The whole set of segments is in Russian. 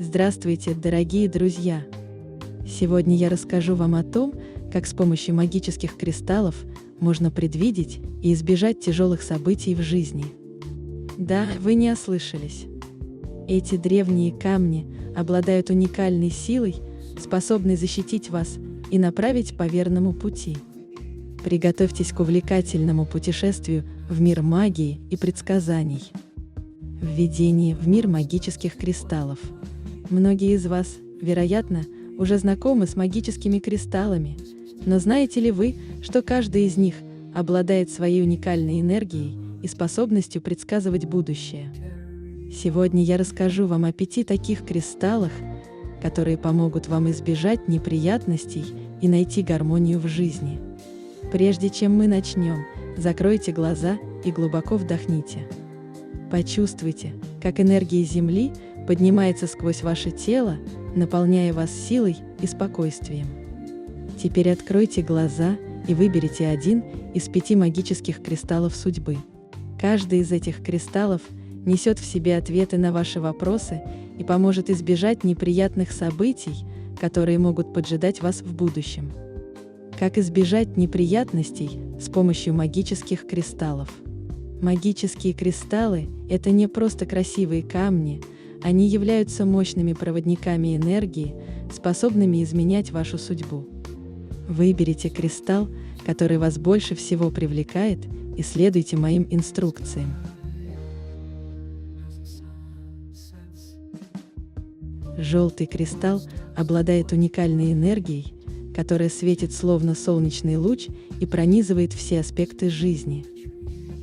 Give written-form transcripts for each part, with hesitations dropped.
Здравствуйте, дорогие друзья! Сегодня я расскажу вам о том, как с помощью магических кристаллов можно предвидеть и избежать тяжелых событий в жизни. Да, вы не ослышались. Эти древние камни обладают уникальной силой, способной защитить вас и направить по верному пути. Приготовьтесь к увлекательному путешествию в мир магии и предсказаний. Введение в мир магических кристаллов. Многие из вас, вероятно, уже знакомы с магическими кристаллами, но знаете ли вы, что каждый из них обладает своей уникальной энергией и способностью предсказывать будущее? Сегодня я расскажу вам о 5 таких кристаллах, которые помогут вам избежать неприятностей и найти гармонию в жизни. Прежде чем мы начнем, закройте глаза и глубоко вдохните. Почувствуйте, как энергия Земли поднимается сквозь ваше тело, наполняя вас силой и спокойствием. Теперь откройте глаза и выберите один из 5 магических кристаллов судьбы. Каждый из этих кристаллов несет в себе ответы на ваши вопросы и поможет избежать неприятных событий, которые могут поджидать вас в будущем. Как избежать неприятностей с помощью магических кристаллов? Магические кристаллы – это не просто красивые камни, они являются мощными проводниками энергии, способными изменять вашу судьбу. Выберите кристалл, который вас больше всего привлекает, и следуйте моим инструкциям. Желтый кристалл обладает уникальной энергией, которая светит словно солнечный луч и пронизывает все аспекты жизни.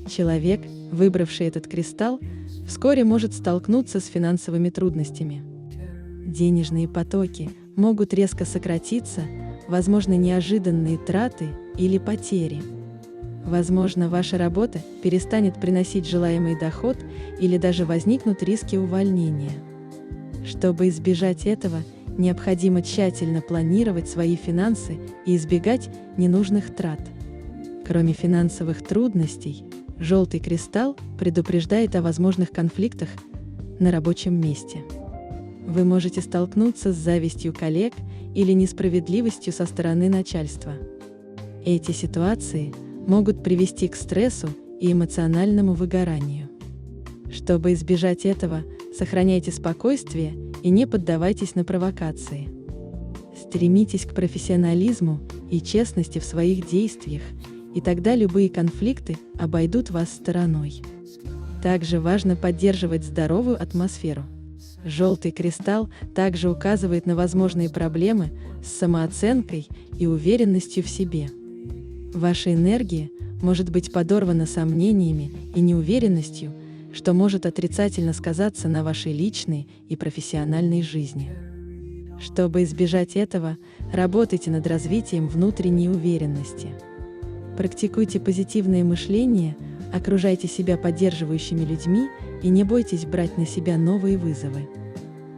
Человек, выбравший этот кристалл, вскоре может столкнуться с финансовыми трудностями. Денежные потоки могут резко сократиться, возможны неожиданные траты или потери. Возможно, ваша работа перестанет приносить желаемый доход или даже возникнут риски увольнения. Чтобы избежать этого, необходимо тщательно планировать свои финансы и избегать ненужных трат. Кроме финансовых трудностей, желтый кристалл предупреждает о возможных конфликтах на рабочем месте. Вы можете столкнуться с завистью коллег или несправедливостью со стороны начальства. Эти ситуации могут привести к стрессу и эмоциональному выгоранию. Чтобы избежать этого, сохраняйте спокойствие и не поддавайтесь на провокации. Стремитесь к профессионализму и честности в своих действиях, и тогда любые конфликты обойдут вас стороной. Также важно поддерживать здоровую атмосферу. Желтый кристалл также указывает на возможные проблемы с самооценкой и уверенностью в себе. Ваша энергия может быть подорвана сомнениями и неуверенностью, что может отрицательно сказаться на вашей личной и профессиональной жизни. Чтобы избежать этого, работайте над развитием внутренней уверенности. Практикуйте позитивное мышление, окружайте себя поддерживающими людьми и не бойтесь брать на себя новые вызовы.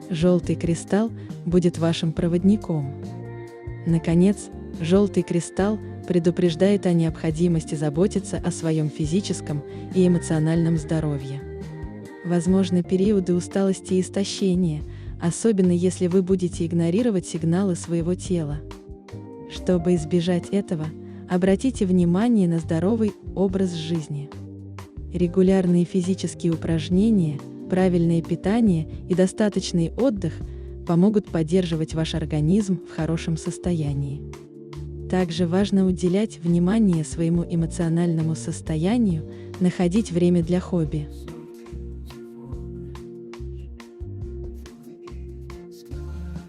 Желтый кристалл будет вашим проводником. Наконец, желтый кристалл предупреждает о необходимости заботиться о своем физическом и эмоциональном здоровье. Возможны периоды усталости и истощения, особенно если вы будете игнорировать сигналы своего тела. Чтобы избежать этого, обратите внимание на здоровый образ жизни. Регулярные физические упражнения, правильное питание и достаточный отдых помогут поддерживать ваш организм в хорошем состоянии. Также важно уделять внимание своему эмоциональному состоянию, находить время для хобби.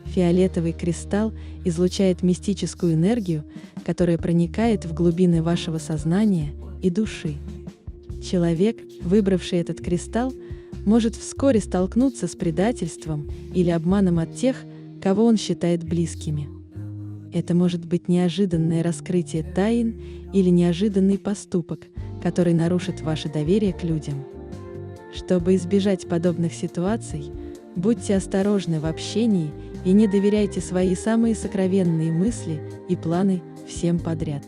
Фиолетовый кристалл излучает мистическую энергию, которая проникает в глубины вашего сознания и души. Человек, выбравший этот кристалл, может вскоре столкнуться с предательством или обманом от тех, кого он считает близкими. Это может быть неожиданное раскрытие тайн или неожиданный поступок, который нарушит ваше доверие к людям. Чтобы избежать подобных ситуаций, будьте осторожны в общении и не доверяйте свои самые сокровенные мысли и планы всем подряд.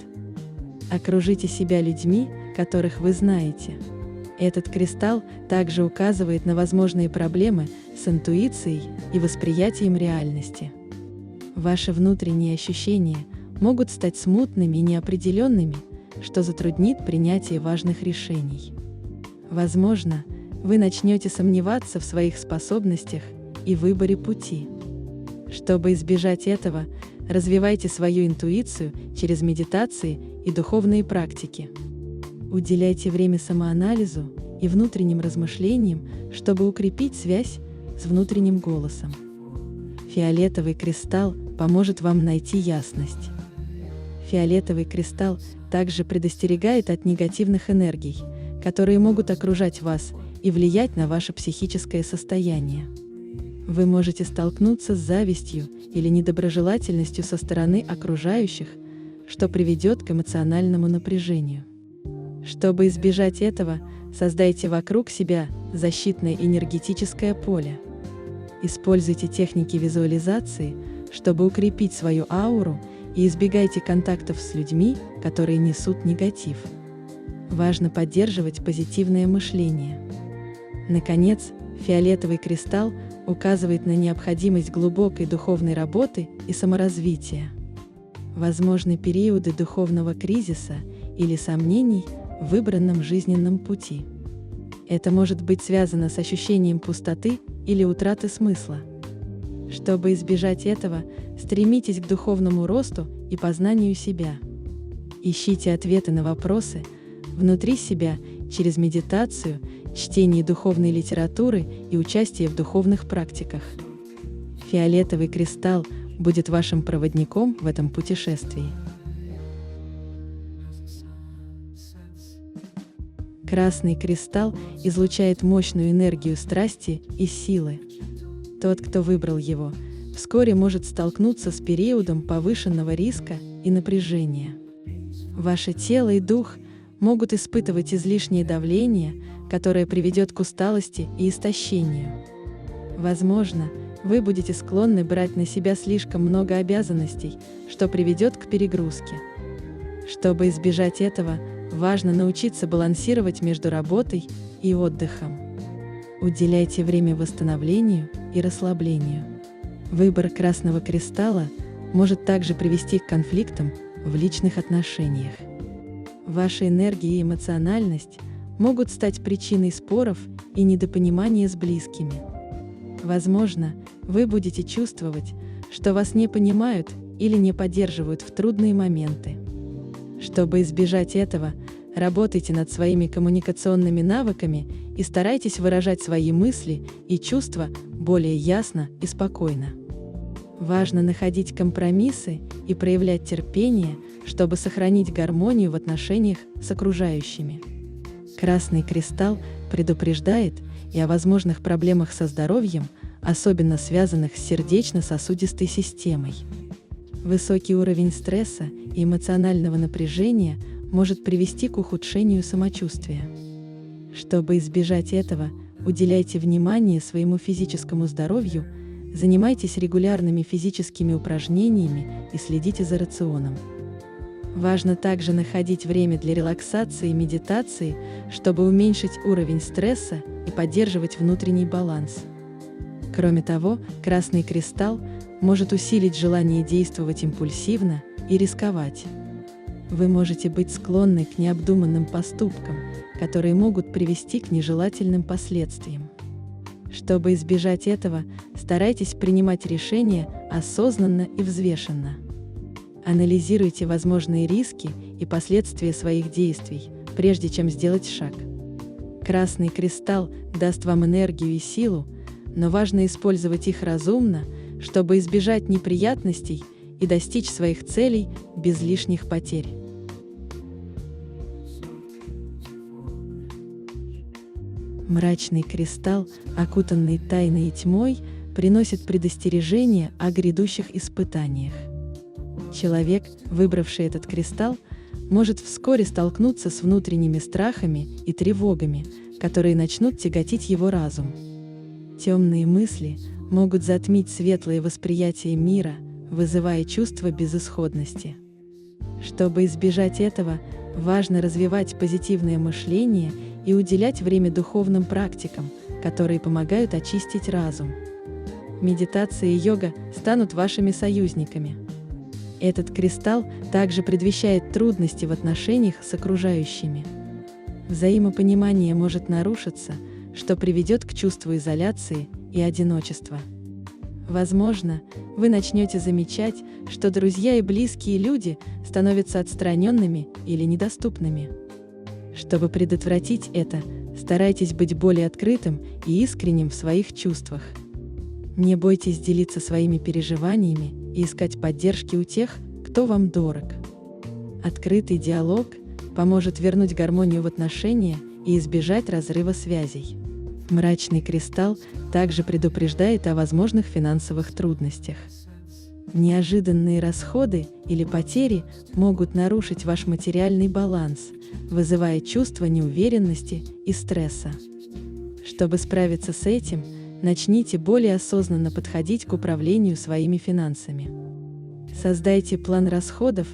Окружите себя людьми, которых вы знаете. Этот кристалл также указывает на возможные проблемы с интуицией и восприятием реальности. Ваши внутренние ощущения могут стать смутными и неопределенными, что затруднит принятие важных решений. Возможно, вы начнете сомневаться в своих способностях и выборе пути. Чтобы избежать этого, развивайте свою интуицию через медитации и духовные практики. Уделяйте время самоанализу и внутренним размышлениям, чтобы укрепить связь с внутренним голосом. Фиолетовый кристалл поможет вам найти ясность. Фиолетовый кристалл также предостерегает от негативных энергий, которые могут окружать вас и влиять на ваше психическое состояние. Вы можете столкнуться с завистью или недоброжелательностью со стороны окружающих, что приведет к эмоциональному напряжению. Чтобы избежать этого, создайте вокруг себя защитное энергетическое поле. Используйте техники визуализации, чтобы укрепить свою ауру, и избегайте контактов с людьми, которые несут негатив. Важно поддерживать позитивное мышление. Наконец, фиолетовый кристалл указывает на необходимость глубокой духовной работы и саморазвития. Возможны периоды духовного кризиса или сомнений в выбранном жизненном пути. Это может быть связано с ощущением пустоты или утраты смысла. Чтобы избежать этого, стремитесь к духовному росту и познанию себя. Ищите ответы на вопросы внутри себя через медитацию, чтение духовной литературы и участие в духовных практиках. Фиолетовый кристалл будет вашим проводником в этом путешествии. Красный кристалл излучает мощную энергию страсти и силы. Тот, кто выбрал его, вскоре может столкнуться с периодом повышенного риска и напряжения. Ваше тело и дух могут испытывать излишнее давление, которое приведет к усталости и истощению. Возможно, вы будете склонны брать на себя слишком много обязанностей, что приведет к перегрузке. Чтобы избежать этого, важно научиться балансировать между работой и отдыхом. Уделяйте время восстановлению и расслаблению. Выбор красного кристалла может также привести к конфликтам в личных отношениях. Ваша энергия и эмоциональность могут стать причиной споров и недопонимания с близкими. Возможно, вы будете чувствовать, что вас не понимают или не поддерживают в трудные моменты. Чтобы избежать этого, работайте над своими коммуникационными навыками и старайтесь выражать свои мысли и чувства более ясно и спокойно. Важно находить компромиссы и проявлять терпение, чтобы сохранить гармонию в отношениях с окружающими. Красный кристалл предупреждает и о возможных проблемах со здоровьем, особенно связанных с сердечно-сосудистой системой. Высокий уровень стресса и эмоционального напряжения может привести к ухудшению самочувствия. Чтобы избежать этого, уделяйте внимание своему физическому здоровью, занимайтесь регулярными физическими упражнениями и следите за рационом. Важно также находить время для релаксации и медитации, чтобы уменьшить уровень стресса и поддерживать внутренний баланс. Кроме того, красный кристалл может усилить желание действовать импульсивно и рисковать. Вы можете быть склонны к необдуманным поступкам, которые могут привести к нежелательным последствиям. Чтобы избежать этого, старайтесь принимать решения осознанно и взвешенно. Анализируйте возможные риски и последствия своих действий, прежде чем сделать шаг. Красный кристалл даст вам энергию и силу, но важно использовать их разумно, чтобы избежать неприятностей и достичь своих целей без лишних потерь. Мрачный кристалл, окутанный тайной и тьмой, приносит предостережение о грядущих испытаниях. Человек, выбравший этот кристалл, может вскоре столкнуться с внутренними страхами и тревогами, которые начнут тяготить его разум. Темные мысли могут затмить светлое восприятие мира, вызывая чувство безысходности. Чтобы избежать этого, важно развивать позитивное мышление и уделять время духовным практикам, которые помогают очистить разум. Медитация и йога станут вашими союзниками. Этот кристалл также предвещает трудности в отношениях с окружающими. Взаимопонимание может нарушиться, что приведет к чувству изоляции и одиночества. Возможно, вы начнете замечать, что друзья и близкие люди становятся отстраненными или недоступными. Чтобы предотвратить это, старайтесь быть более открытым и искренним в своих чувствах. Не бойтесь делиться своими переживаниями и искать поддержки у тех, кто вам дорог. Открытый диалог поможет вернуть гармонию в отношения и избежать разрыва связей. Мрачный кристалл также предупреждает о возможных финансовых трудностях. Неожиданные расходы или потери могут нарушить ваш материальный баланс, вызывая чувство неуверенности и стресса. Чтобы справиться с этим, начните более осознанно подходить к управлению своими финансами. Создайте план расходов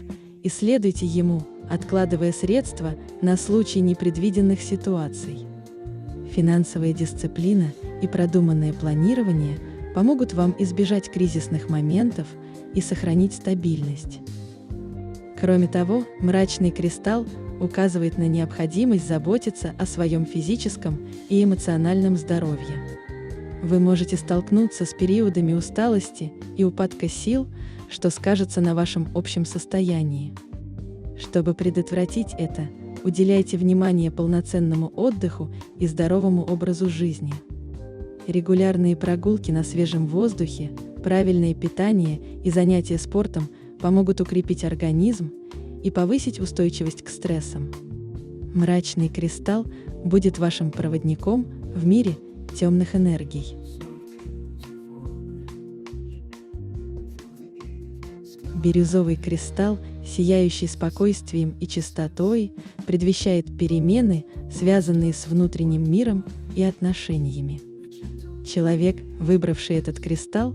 и следуйте ему, откладывая средства на случай непредвиденных ситуаций. Финансовая дисциплина и продуманное планирование помогут вам избежать кризисных моментов и сохранить стабильность. Кроме того, мрачный кристалл указывает на необходимость заботиться о своем физическом и эмоциональном здоровье. Вы можете столкнуться с периодами усталости и упадка сил, что скажется на вашем общем состоянии. Чтобы предотвратить это, уделяйте внимание полноценному отдыху и здоровому образу жизни. Регулярные прогулки на свежем воздухе, правильное питание и занятия спортом помогут укрепить организм и повысить устойчивость к стрессам. Мрачный кристалл будет вашим проводником в мире темных энергий. Бирюзовый кристалл, сияющий спокойствием и чистотой, предвещает перемены, связанные с внутренним миром и отношениями. Человек, выбравший этот кристалл,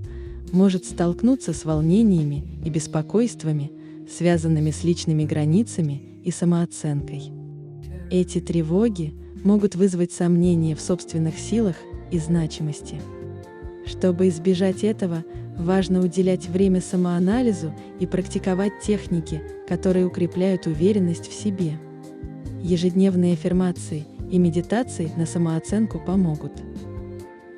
может столкнуться с волнениями и беспокойствами, связанными с личными границами и самооценкой. Эти тревоги могут вызвать сомнения в собственных силах и значимости. Чтобы избежать этого, важно уделять время самоанализу и практиковать техники, которые укрепляют уверенность в себе. Ежедневные аффирмации и медитации на самооценку помогут.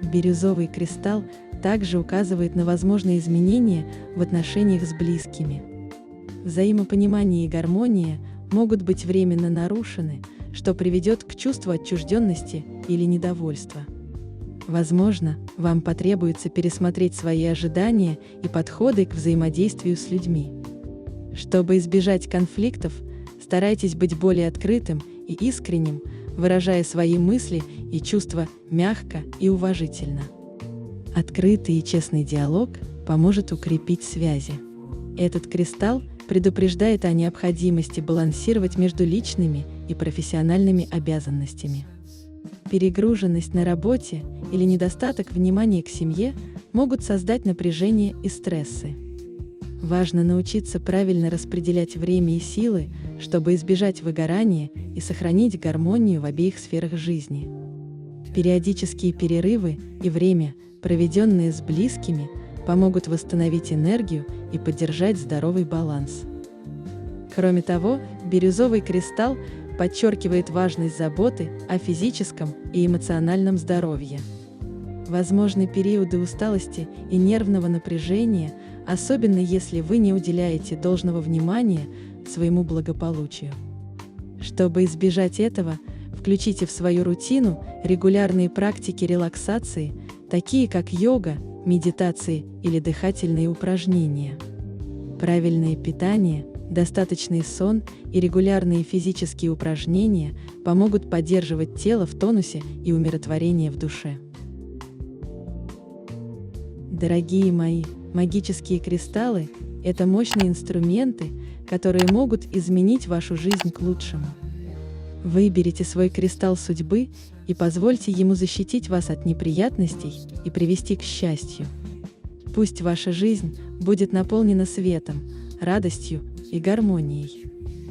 Бирюзовый кристалл также указывает на возможные изменения в отношениях с близкими. Взаимопонимание и гармония могут быть временно нарушены, что приведет к чувству отчужденности или недовольства. Возможно, вам потребуется пересмотреть свои ожидания и подходы к взаимодействию с людьми. Чтобы избежать конфликтов, старайтесь быть более открытым и искренним, выражая свои мысли и чувства мягко и уважительно. Открытый и честный диалог поможет укрепить связи. Этот кристалл предупреждает о необходимости балансировать между личными и профессиональными обязанностями. Перегруженность на работе или недостаток внимания к семье могут создать напряжение и стрессы. Важно научиться правильно распределять время и силы, чтобы избежать выгорания и сохранить гармонию в обеих сферах жизни. Периодические перерывы и время, проведенные с близкими, помогут восстановить энергию и поддержать здоровый баланс. Кроме того, бирюзовый кристалл подчеркивает важность заботы о физическом и эмоциональном здоровье. Возможны периоды усталости и нервного напряжения, особенно если вы не уделяете должного внимания своему благополучию. Чтобы избежать этого, включите в свою рутину регулярные практики релаксации, такие как йога, медитации или дыхательные упражнения. Правильное питание, достаточный сон и регулярные физические упражнения помогут поддерживать тело в тонусе и умиротворение в душе. Дорогие мои, магические кристаллы – это мощные инструменты, которые могут изменить вашу жизнь к лучшему. Выберите свой кристалл судьбы и позвольте ему защитить вас от неприятностей и привести к счастью. Пусть ваша жизнь будет наполнена светом, радостью и гармонией.